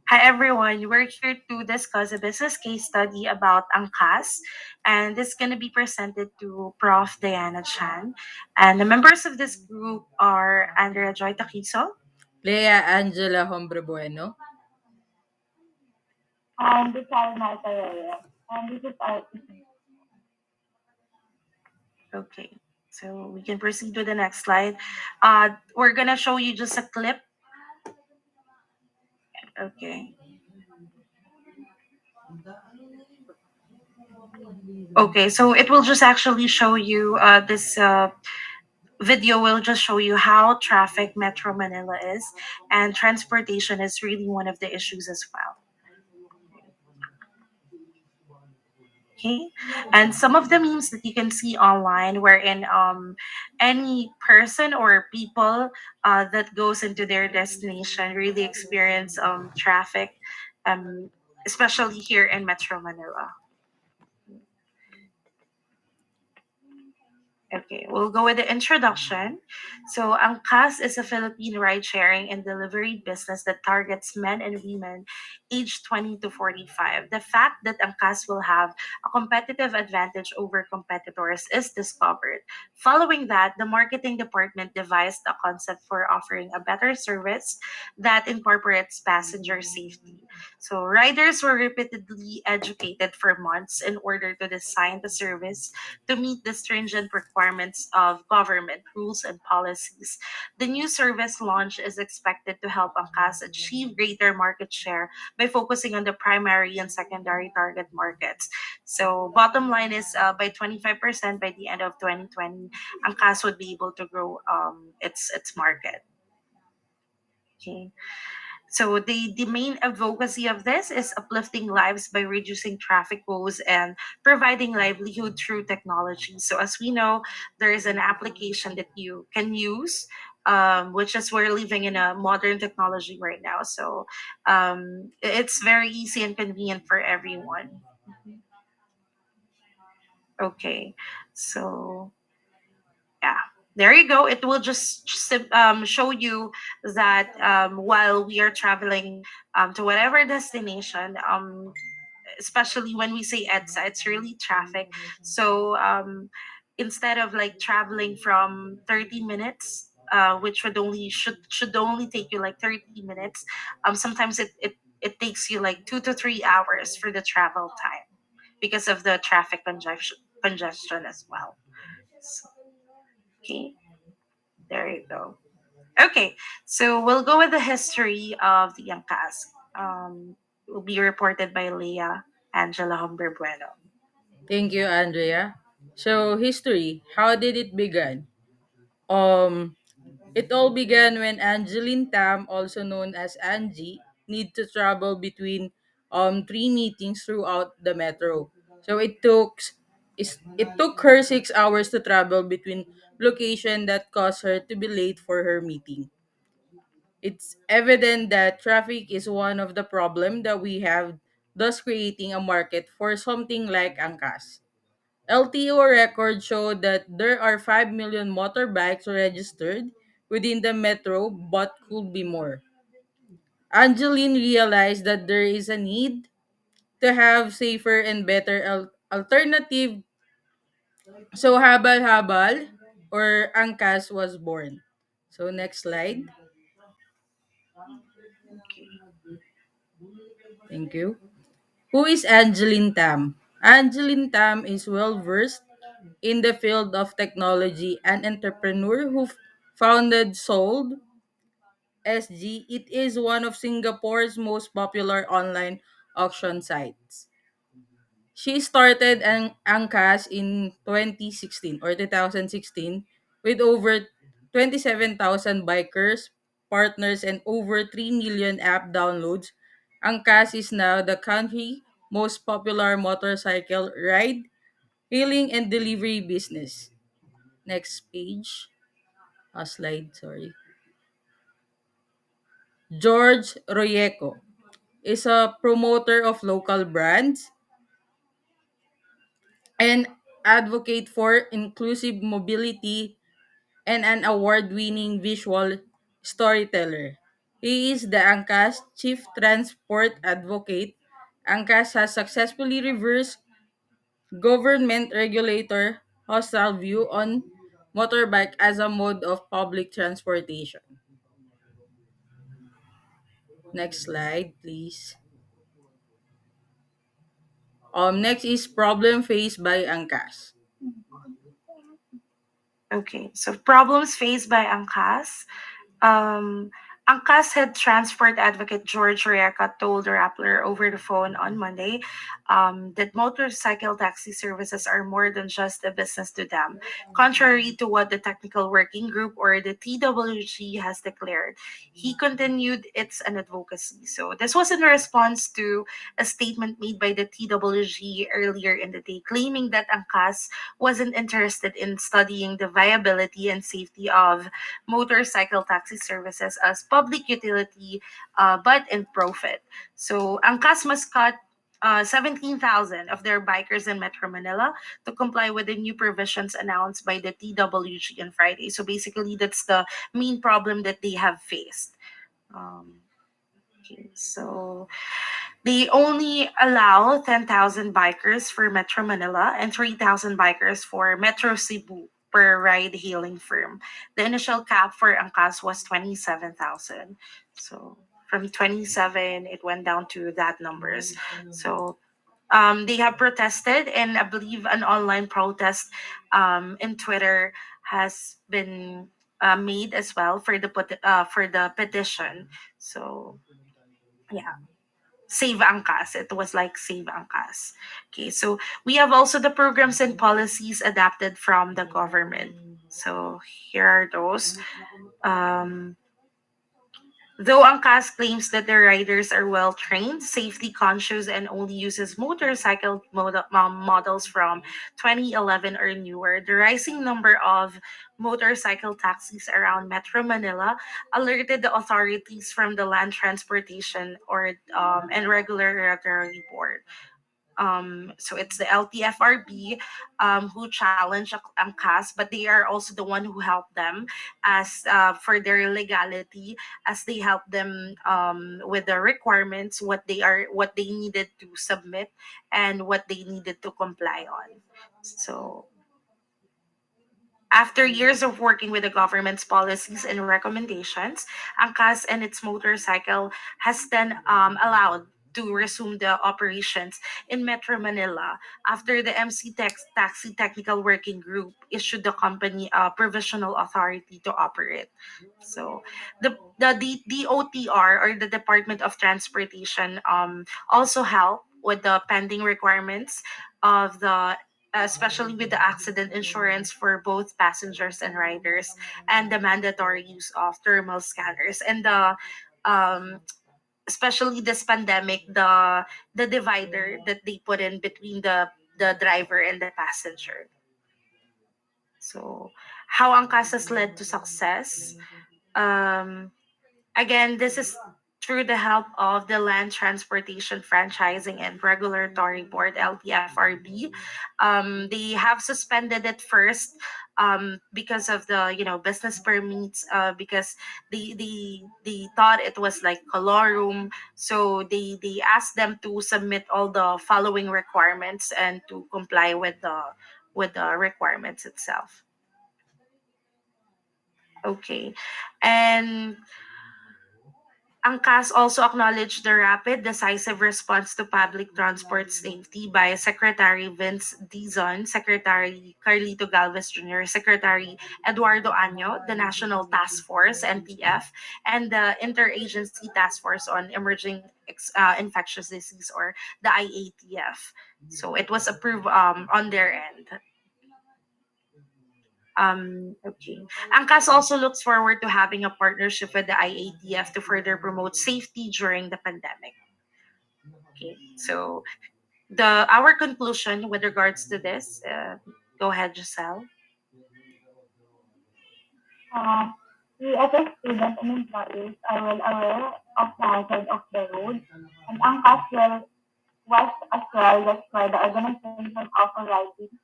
Hi everyone, we're here to discuss a business case study about Angkas, and this is going to be presented to Prof. Diana Chan. And the members of this group are Andrea Joy Taquizo. Lea Angela Hombre Bueno. This is Martha Reyes. This is our Okay, so we can proceed to the next slide. We're going to show you just a clip. Okay. Okay, so it will just actually show you this video will just show you how traffic Metro Manila is, and transportation is really one of the issues as well. Okay, and some of the memes that you can see online, wherein any person or people that goes into their destination really experience traffic, um, especially here in Metro Manila. Okay, we'll go with the introduction. So, Angkas is a Philippine ride sharing and delivery business that targets men and women aged 20 to 45. The fact that Angkas will have a competitive advantage over competitors is discovered. Following that, the marketing department devised a concept for offering a better service that incorporates passenger safety. So, riders were repeatedly educated for months in order to design the service to meet the stringent requirements of government rules and policies. The new service launch is expected to help Angkas achieve greater market share by focusing on the primary and secondary target markets. So, bottom line is by 25% by the end of 2020, Angkas would be able to grow its market. Okay. So the main advocacy of this is uplifting lives by reducing traffic woes and providing livelihood through technology. So as we know, there is an application that you can use, which is we're living in a modern technology right now. So it's very easy and convenient for everyone. Okay, so yeah, there you go. It will just show you that while we are traveling to whatever destination, especially when we say EDSA, it's really traffic. So instead of like traveling from 30 minutes, which should only take you like 30 minutes, sometimes it takes you like 2 to 3 hours for the travel time because of the traffic congestion as well. So, okay, there you go. Okay, so we'll go with the history of the Angkas. Will be reported by Leah Angela Humber Bueno. Thank you, Andrea. So, history. How did it begin? Um, it all began when Angeline Tam, also known as Angie, need to travel between three meetings throughout the metro. So it took her 6 hours to travel between location that caused her to be late for her meeting. It's evident that traffic is one of the problem that we have, thus creating a market for something like Angkas. LTO records show that there are 5 million motorbikes registered within the metro but could be more. Angeline realized that there is a need to have safer and better alternative, so habal-habal or Angkas was born. So next slide. Thank you. Who is Angeline Tam? Angeline Tam is well versed in the field of technology, an entrepreneur who founded Sold SG. It is one of Singapore's most popular online auction sites. She started an Angkas in 2016 or 2016 with over 27,000 bikers, partners, and over 3 million app downloads. Angkas is now the country most popular motorcycle ride, hailing, and delivery business. Next page. Slide, sorry. George Royeco is a promoter of local brands and advocate for inclusive mobility and an award-winning visual storyteller. He is the Angkas Chief Transport Advocate. Angkas has successfully reversed government regulator hostile view on motorbike as a mode of public transportation. Next slide, please. Next is problem faced by Angkas. Okay, so problems faced by Angkas. Um, Angkas head transport advocate George Reca told the Rappler over the phone on Monday that motorcycle taxi services are more than just a business to them, contrary to what the Technical Working Group or the TWG has declared. He continued it's an advocacy. So this was in response to a statement made by the TWG earlier in the day, claiming that Angkas wasn't interested in studying the viability and safety of motorcycle taxi services as public utility, but in profit. So Angkas must cut 17,000 of their bikers in Metro Manila to comply with the new provisions announced by the TWG on Friday. So basically, that's the main problem that they have faced. Um, okay, so they only allow 10,000 bikers for Metro Manila and 3,000 bikers for Metro Cebu per ride hailing firm. The initial cap for Angkas was 27,000. So from 27, it went down to that numbers. So they have protested, and I believe an online protest in Twitter has been made as well for for the petition. So yeah, Save Angkas. It was like Save Angkas. Okay, so we have also the programs and policies adapted from the government. So here are those. Um, Though Angkas claims that their riders are well trained, safety conscious, and only uses models from 2011 or newer, the rising number of motorcycle taxis around Metro Manila alerted the authorities from the Land Transportation or and Regulatory Board. So it's the LTFRB who challenge Angkas, but they are also the one who help them as for their legality, as they help them with the requirements, what they needed to submit and what they needed to comply on. So after years of working with the government's policies and recommendations, Angkas and its motorcycle has then allowed to resume the operations in Metro Manila after the Taxi Technical Working Group issued the company a provisional authority to operate. So the DOTR or the Department of Transportation also helped with the pending requirements of the especially with the accident insurance for both passengers and riders, and the mandatory use of thermal scanners, and the um, especially this pandemic, the divider that they put in between the driver and the passenger. So how Angkas has led to success. Um, Again, this is through the help of the Land Transportation Franchising and Regulatory Board (LTFRB). They have suspended it first because of the business permits because they thought it was like colorum, so they asked them to submit all the following requirements and to comply with the requirements itself. Okay, and Angkas also acknowledged the rapid, decisive response to public transport safety by Secretary Vince Dizon, Secretary Carlito Galvez Jr., Secretary Eduardo Año, the National Task Force (NTF), and the Interagency Task Force on Emerging Infectious Disease, or the IATF. So it was approved on their end. Okay. Angkas also looks forward to having a partnership with the IATF to further promote safety during the pandemic. Okay. So the our conclusion with regards to this, go ahead, Giselle. Uh, we as a student and employees are well aware of the hazard of the road, and Angkas was as well. That's why the organization authorizing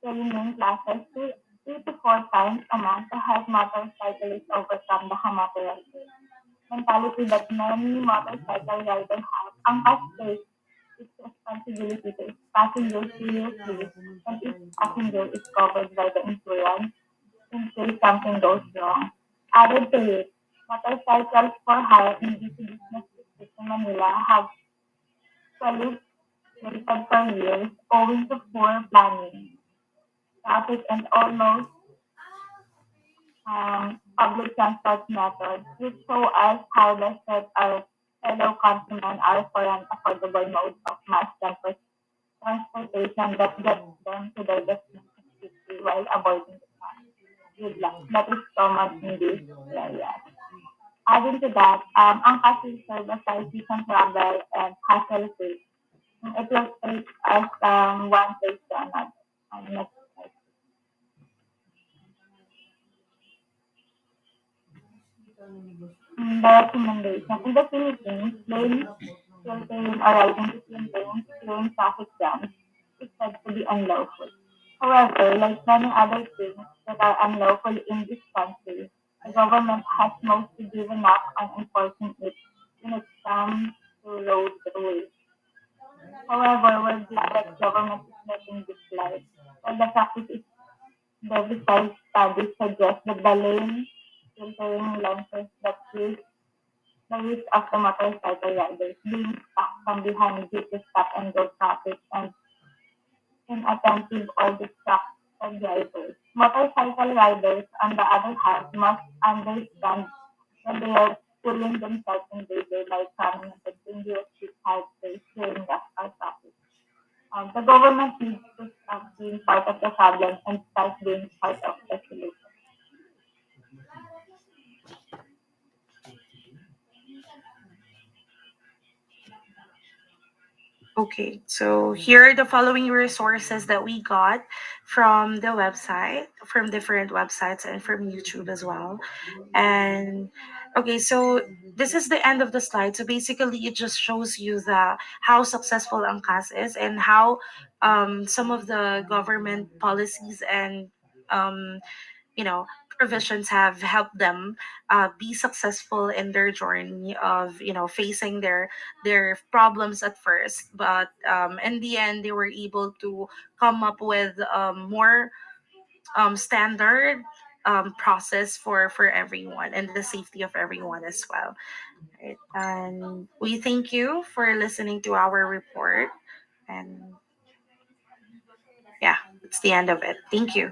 training classes 3 to 4 times a month to help motorcyclists overcome the hamateracy. mentality that many motorcycle riders have. Angkas takes its responsibility to its passengers seriously, and each passenger is covered by the insurance in case something goes wrong. Added to it, motorcycles for hire in busy business districts in Manila have proliferated for years owing to poor planning, traffic, and almost public transport methods, which show us how desperate our fellow countrymen are for an affordable mode of mass transportation that gets them to their destination quickly while avoiding the gridlock that is common in these areas. Adding to that, Angkas will serve as a efficient travel and hassle-free. It will take us one place to another. Next slide. The recommendation. In the Philippines, lane filtering or riding between lanes during traffic jams is said to be unlawful. However, like many other things that are unlawful in this country, the government has mostly given up on enforcing it when it comes to road rules. However, we're glad that government is making this light. While the practice is the revised studies suggest that the lane filtering lenses that use the risk of the motorcycle riders being stuck from behind due to stop and go traffic and inattentive or distracted drivers. Motorcycle riders, on the other hand, must understand when they are putting themselves in danger by coming at a dangerous highways during rush hour traffic. The government needs to stop being part of the problem and start being part of the solution. Okay, so here are the following resources that we got from the website, from different websites, and from YouTube as well. And okay, so this is the end of the slide. So basically, it just shows you the how successful Angkas is and how some of the government policies and um, you know provisions have helped them be successful in their journey of facing their problems at first, but in the end they were able to come up with more standard process for everyone and the safety of everyone as well, right? And we thank you for listening to our report, and yeah, it's the end of it. Thank you.